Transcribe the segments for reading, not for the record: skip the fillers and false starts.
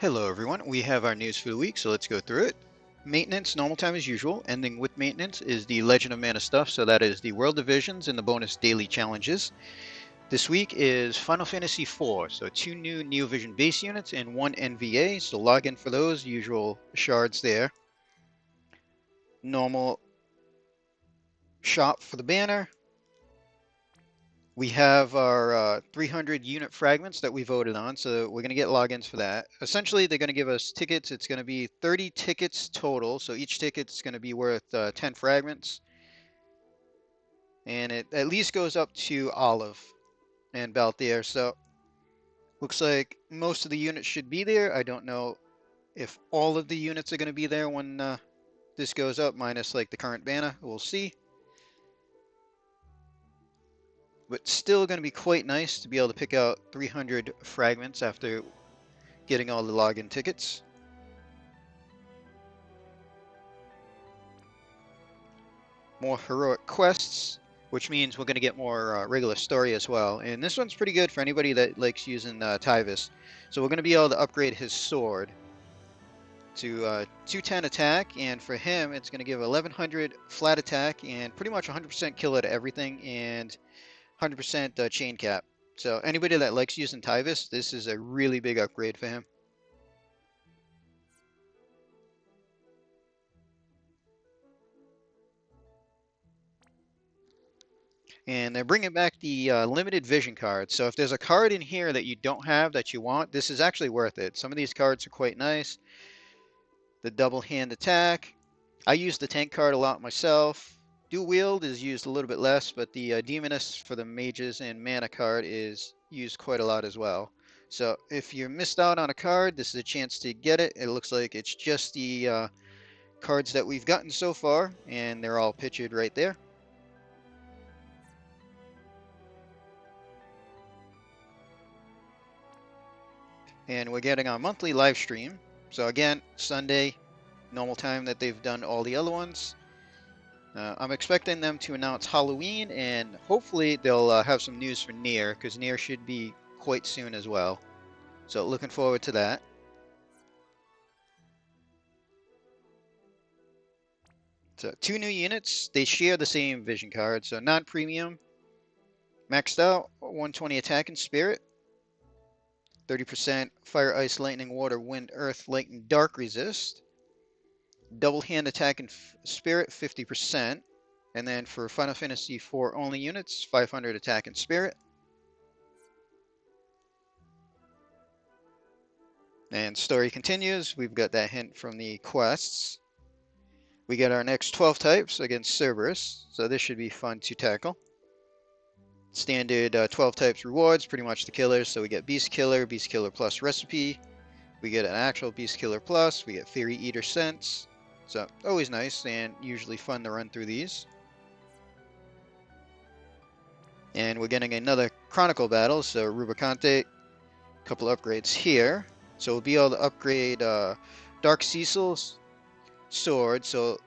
Hello everyone, we have our news for the week, so let's go through it. Maintenance, normal time as usual. Ending with maintenance is the Legend of Mana stuff, so that is the World Divisions and the bonus daily challenges. This week is Final Fantasy IV, so 2 new Neovision base units and 1 NVA, so log in for those, usual shards there. Normal shop for the banner. We have our 300 unit fragments that we voted on, so we're going to get logins for that. Essentially, they're going to give us tickets. It's going to be 30 tickets total, so each ticket's going to be worth 10 fragments. And it at least goes up to Olive and Balthier, so looks like most of the units should be there. I don't know if all of the units are going to be there when this goes up, minus like the current banner. We'll see. But still going to be quite nice to be able to pick out 300 fragments after getting all the login tickets. More heroic quests, which means we're going to get more regular story as well. And this one's pretty good for anybody that likes using Tyvis. So we're going to be able to upgrade his sword to 210 attack, and for him it's going to give 1100 flat attack and pretty much 100% kill at everything and 100% chain cap. So anybody that likes using Tyvis, this is a really big upgrade for him. And they're bringing back the limited vision card. So if there's a card in here that you don't have that you want, this is actually worth it. Some of these cards are quite nice. The double hand attack. I use the tank card a lot myself. Dual wield is used a little bit less, but the Demoness for the mages and mana card is used quite a lot as well. So if you missed out on a card, this is a chance to get it. It looks like it's just the cards that we've gotten so far, and they're all pictured right there. And we're getting our monthly live stream. So again, Sunday, normal time that they've done all the other ones. I'm expecting them to announce Halloween, and hopefully they'll have some news for Nier, because Nier should be quite soon as well. So looking forward to that. So 2 new units. They share the same vision card. So non-premium, maxed out, 120 attack and spirit, 30% fire, ice, lightning, water, wind, earth, light, and dark resist. Double hand attack and spirit, 50%. And then for Final Fantasy IV only units, 500 attack and spirit. And story continues. We've got that hint from the quests. We get our next 12 types against Cerberus, so this should be fun to tackle. Standard 12 types rewards, pretty much the killers. So we get Beast Killer Plus recipe. We get an actual Beast Killer Plus. We get Fairy Eater Sense. So always nice and usually fun to run through these. And we're getting another Chronicle battle, so Rubicante, a couple upgrades here. So we'll be able to upgrade Dark Cecil's sword, so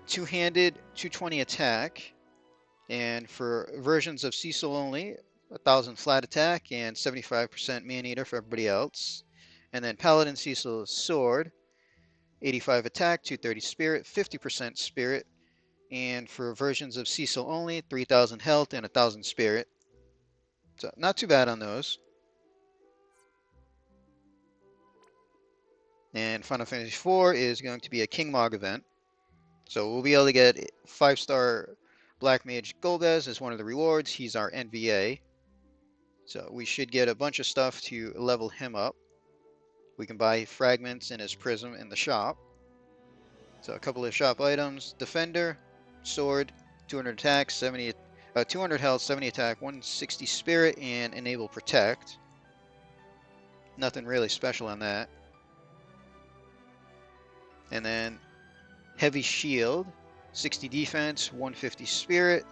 two-handed, 220 attack. And for versions of Cecil only, 1000 flat attack and 75% man-eater for everybody else. And then Paladin Cecil's sword, 85 attack, 230 spirit, 50% spirit. And for versions of Cecil only, 3000 health and 1000 spirit. So not too bad on those. And Final Fantasy IV is going to be a King Mog event. So we'll be able to get 5-star Black Mage Golbez as one of the rewards. He's our NVA. So we should get a bunch of stuff to level him up. We can buy fragments in his prism in the shop. So a couple of shop items. Defender, sword, 200 attack, 200 health, 70 attack, 160 spirit, and enable protect. Nothing really special on that. And then heavy shield, 60 defense, 150 spirit,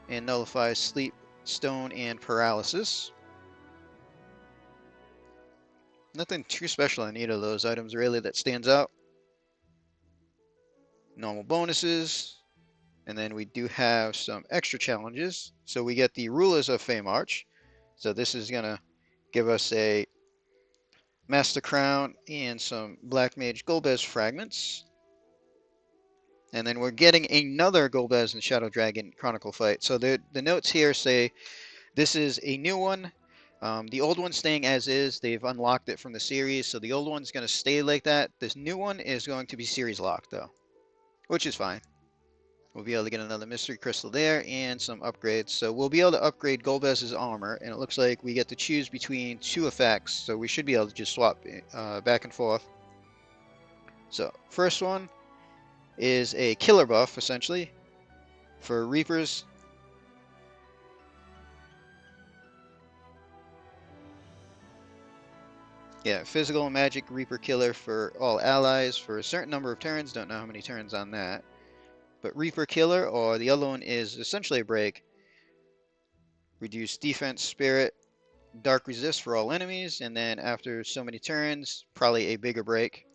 and nullifies sleep, stone, and paralysis. Nothing too special on either of those items really that stands out. Normal bonuses, and then we do have some extra challenges. So we get the Rulers of Feymarch. So this is going to give us a Master Crown, and some Black Mage Golbez fragments. And then we're getting another Golbez and Shadow Dragon Chronicle fight. So the notes here say this is a new one. The old one's staying as is. They've unlocked it from the series, so the old one's going to stay like that. This new one is going to be series locked, though, which is fine. We'll be able to get another Mystery Crystal there and some upgrades. So we'll be able to upgrade Golbez's armor, and it looks like we get to choose between two effects, so we should be able to just swap back and forth. So first one is a killer buff, essentially, for Reapers. Yeah, physical and magic Reaper killer for all allies for a certain number of turns. Don't know how many turns on that. But Reaper killer, or the other one is essentially a break. Reduce defense, spirit, dark resist for all enemies, and then after so many turns, probably a bigger break.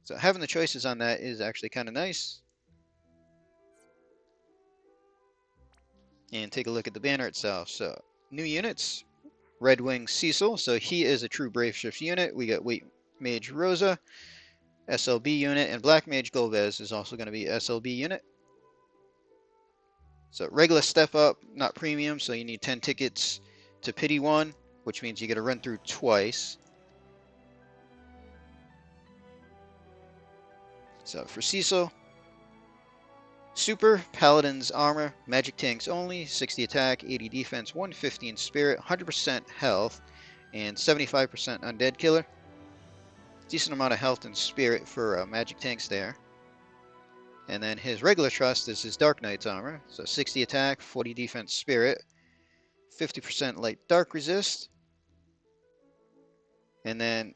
So having the choices on that is actually kind of nice. And take a look at the banner itself. So new units, Red Wing Cecil. So he is a true Brave Shift unit. We got White Mage Rosa, SLB unit, and Black Mage Golbez is also going to be SLB unit. So regular step up, not premium, so you need 10 tickets to pity 1, which means you get to run through twice. So for Cecil, Super, Paladin's armor, magic tanks only, 60 attack, 80 defense, 115 spirit, 100% health, and 75% undead killer. Decent amount of health and spirit for magic tanks there. And then his regular trust is his Dark Knight's armor, so 60 attack, 40 defense spirit, 50% light dark resist. And then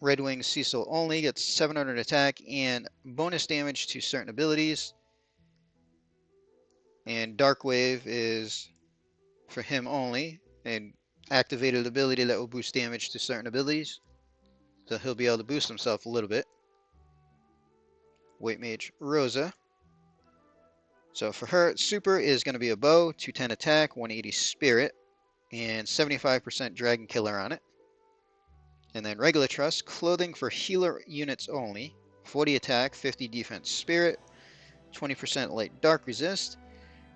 Red Wing Cecil only gets 700 attack and bonus damage to certain abilities. And Dark Wave is for him only, an activated ability that will boost damage to certain abilities. So he'll be able to boost himself a little bit. White Mage Rosa. So for her, Super is going to be a bow, 210 attack, 180 spirit, and 75% dragon killer on it. And then regular trust, clothing for healer units only, 40 attack, 50 defense spirit, 20% light dark resist,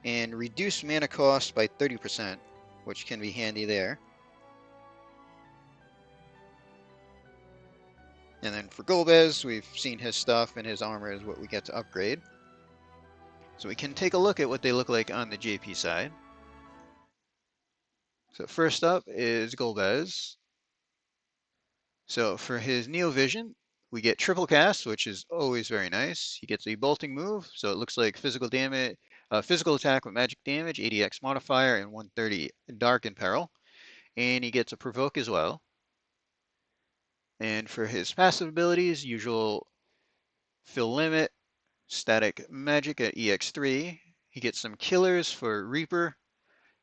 and reduce mana cost by 30%, which can be handy there. And then for Golbez, we've seen his stuff, and his armor is what we get to upgrade. So we can take a look at what they look like on the JP side. So first up is Golbez. So for his Neo Vision, we get triple cast, which is always very nice. He gets a bolting move, so it looks like physical damage, physical attack with magic damage, 80x modifier, and 130 dark and peril. And he gets a provoke as well. And for his passive abilities, usual fill limit, static magic at EX3. He gets some killers for Reaper,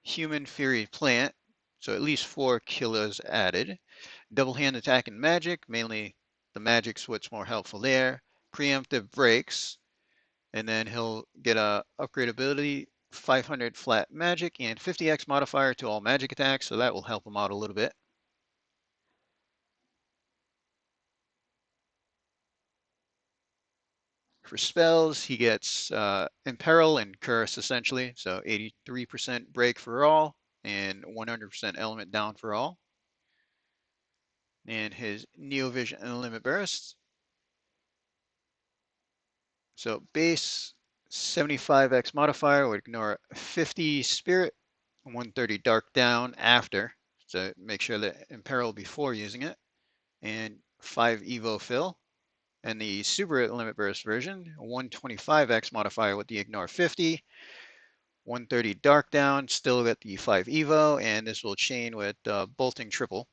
human fury plant, so at least 4 killers added. Double hand attack and magic, mainly the magic's what's more helpful there. Preemptive breaks, and then he'll get a upgrade ability, 500 flat magic and 50x modifier to all magic attacks, so that will help him out a little bit. For spells, he gets Imperil and Curse essentially, so 83% break for all and 100% element down for all. And his Neo Vision and Limit Burst. So base 75x modifier would ignore 50 spirit, 130 dark down after, so make sure that Imperil before using it, and 5 Evo fill. And the super limit burst version, 125x modifier with the ignore 50, 130 dark down, still get the 5 Evo, and this will chain with bolting triple.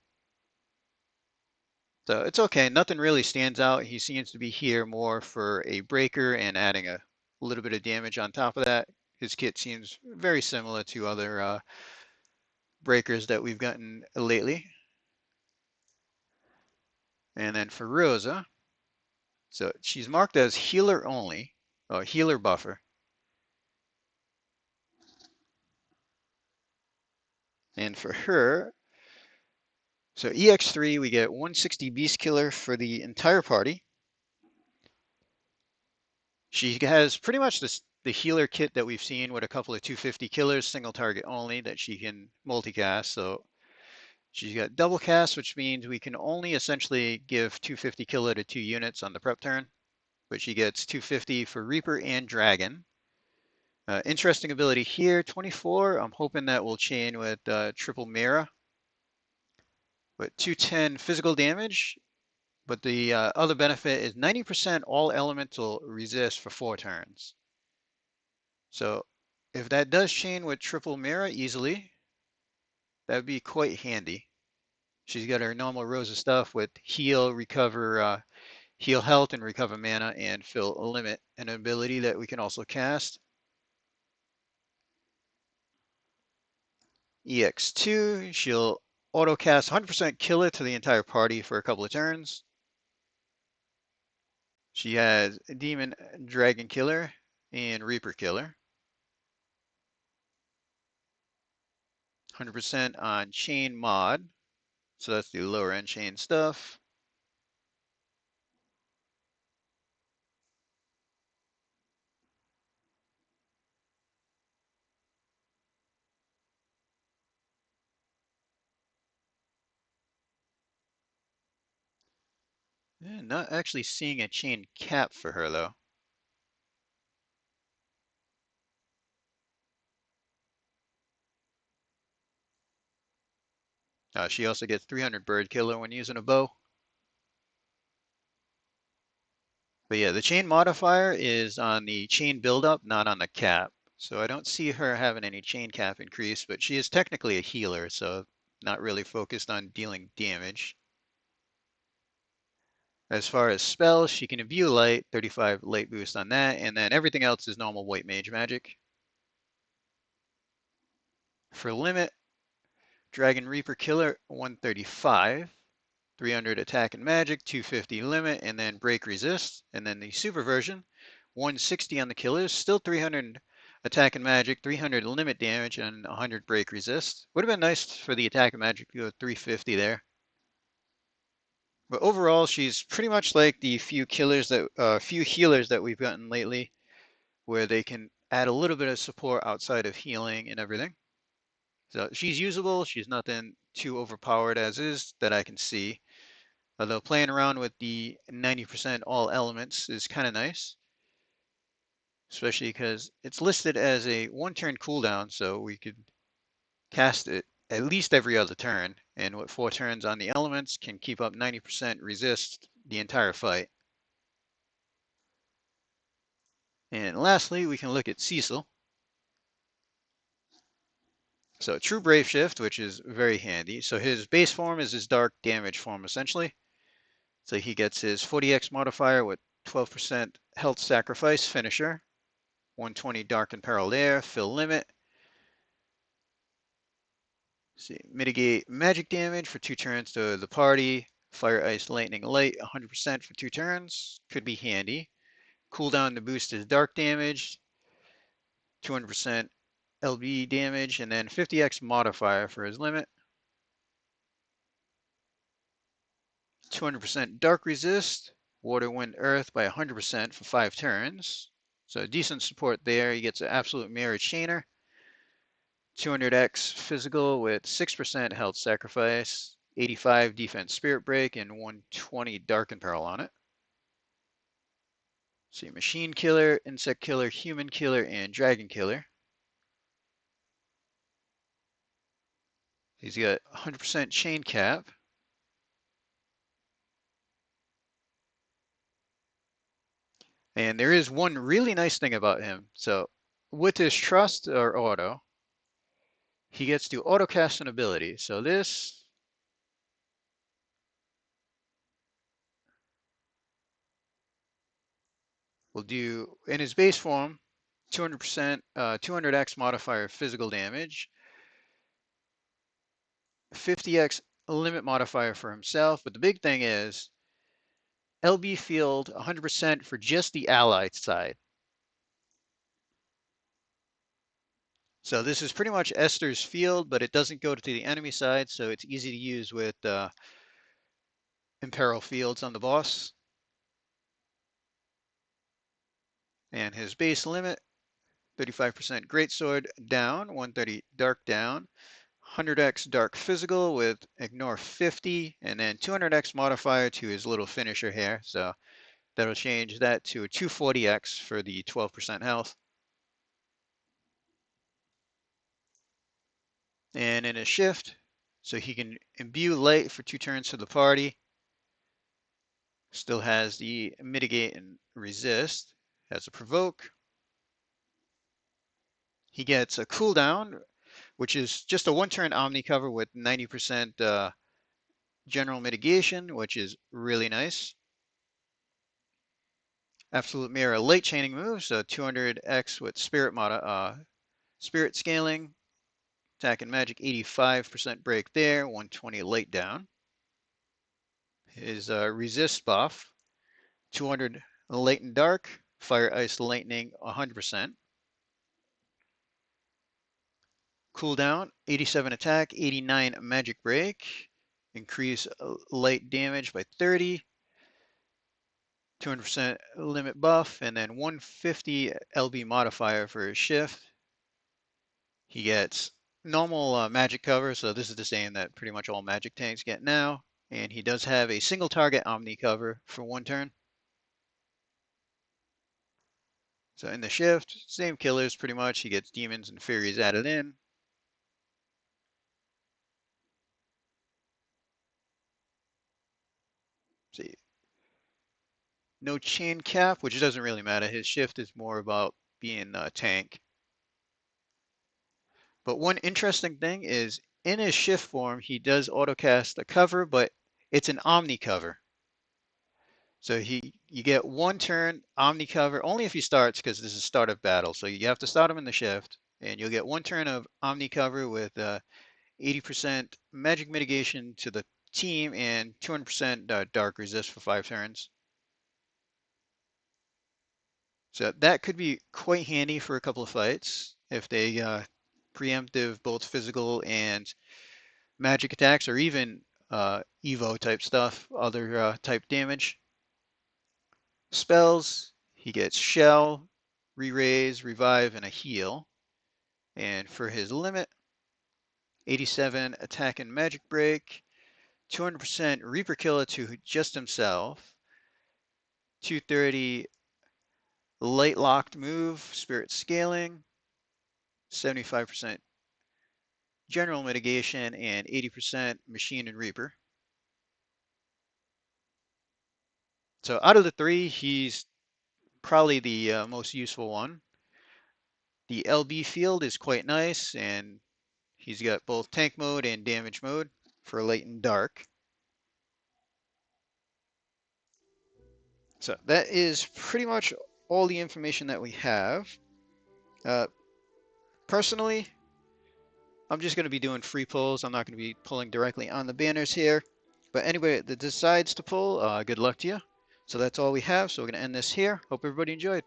So it's okay, nothing really stands out. He seems to be here more for a breaker and adding a little bit of damage on top of that. His kit seems very similar to other breakers that we've gotten lately. And then for Rosa, so she's marked as healer only, healer buffer. And for her, so EX3, we get 160 Beast Killer for the entire party. She has pretty much the healer kit that we've seen with a couple of 250 killers, single target only, that she can multicast. So she's got double cast, which means we can only essentially give 250 killer to 2 units on the prep turn, but she gets 250 for Reaper and Dragon. Interesting ability here, 24. I'm hoping that will chain with triple Mira. But 210 physical damage. But the other benefit is 90% all elemental resist for 4 turns. So if that does chain with triple Mira easily, that would be quite handy. She's got her normal Rosa stuff with heal, recover, heal health and recover mana and fill a limit, an ability that we can also cast. EX2, she'll auto cast 100% killer to the entire party for a couple of turns. She has Demon Dragon Killer and Reaper Killer. 100% on Chain Mod. So that's the lower end chain stuff. Not actually seeing a chain cap for her though. She also gets 300 bird killer when using a bow. But yeah, the chain modifier is on the chain buildup, not on the cap. So I don't see her having any chain cap increase, but she is technically a healer, so not really focused on dealing damage. As far as spells, she can imbue light, 35 light boost on that, and then everything else is normal white mage magic. For limit, Dragon Reaper Killer, 135. 300 attack and magic, 250 limit, and then break resist. And then the super version, 160 on the killers, still 300 attack and magic, 300 limit damage, and 100 break resist. Would have been nice for the attack and magic to go 350 there. But overall, she's pretty much like the few healers that we've gotten lately, where they can add a little bit of support outside of healing and everything. So she's usable. She's nothing too overpowered as is that I can see. Although playing around with the 90% all elements is kind of nice, especially because it's listed as a 1-turn cooldown, so we could cast it at least every other turn, and with 4 turns on the elements can keep up 90% resist the entire fight. And lastly, we can look at Cecil. So true Brave Shift, which is very handy. So his base form is his dark damage form essentially. So he gets his 40x modifier with 12% health sacrifice finisher, 120 dark and peril there, fill limit. See, mitigate magic damage for 2 turns to the party. Fire, ice, lightning, light, 100% for 2 turns. Could be handy. Cooldown to boost his dark damage, 200% LB damage, and then 50x modifier for his limit. 200% dark resist, water, wind, earth by 100% for 5 turns. So decent support there. He gets an absolute mirror chainer. 200x physical with 6% health sacrifice, 85 defense spirit break, and 120 dark and peril on it. See, machine killer, insect killer, human killer, and dragon killer. He's got 100% chain cap. And there is one really nice thing about him. So with his trust or auto, he gets to auto cast an ability. So this will do, in his base form, 200%, 200x modifier physical damage, 50x limit modifier for himself. But the big thing is LB field 100% for just the allied side. So this is pretty much Esther's field, but it doesn't go to the enemy side, so it's easy to use with Imperil fields on the boss. And his base limit, 35% Greatsword down, 130 Dark down, 100x Dark Physical with Ignore 50, and then 200x modifier to his little finisher here. So that'll change that to a 240x for the 12% health. And in his shift, so he can imbue light for 2 turns to the party. Still has the mitigate and resist. Has a provoke. He gets a cooldown, which is just a 1-turn Omni cover with 90% general mitigation, which is really nice. Absolute Mirror late chaining move, so 200x with spirit scaling. Attack and magic 85% break there, 120 late down. His resist buff, 200 late and dark, fire, ice, lightning 100%. Cooldown, 87 attack, 89 magic break. Increase light damage by 30. 200% limit buff, and then 150 LB modifier for his shift. He gets normal magic cover, so this is the same that pretty much all magic tanks get now. And he does have a single target Omni cover for 1 turn. So in the shift, same killers pretty much. He gets demons and furies added in. See, no chain cap, which doesn't really matter. His shift is more about being a tank. But one interesting thing is in his shift form, he does autocast a cover, but it's an Omni cover. So you get 1 turn Omni cover only if he starts, because this is start of battle. So you have to start him in the shift, and you'll get 1 turn of Omni cover with 80% magic mitigation to the team and 200% dark resist for 5 turns. So that could be quite handy for a couple of fights if they preemptive both physical and magic attacks, or even Evo type stuff, other type damage. Spells, he gets Shell, Re-Raise, Revive, and a Heal. And for his limit, 87 attack and magic break, 200% Reaper Killer to just himself, 230 light locked move, spirit scaling, 75% general mitigation, and 80% machine and Reaper. So out of the 3, he's probably the most useful one. The LB field is quite nice, and he's got both tank mode and damage mode for late and dark. So that is pretty much all the information that we have. Personally, I'm just going to be doing free pulls. I'm not going to be pulling directly on the banners here. But anybody that decides to pull, good luck to you. So that's all we have. So we're going to end this here. Hope everybody enjoyed.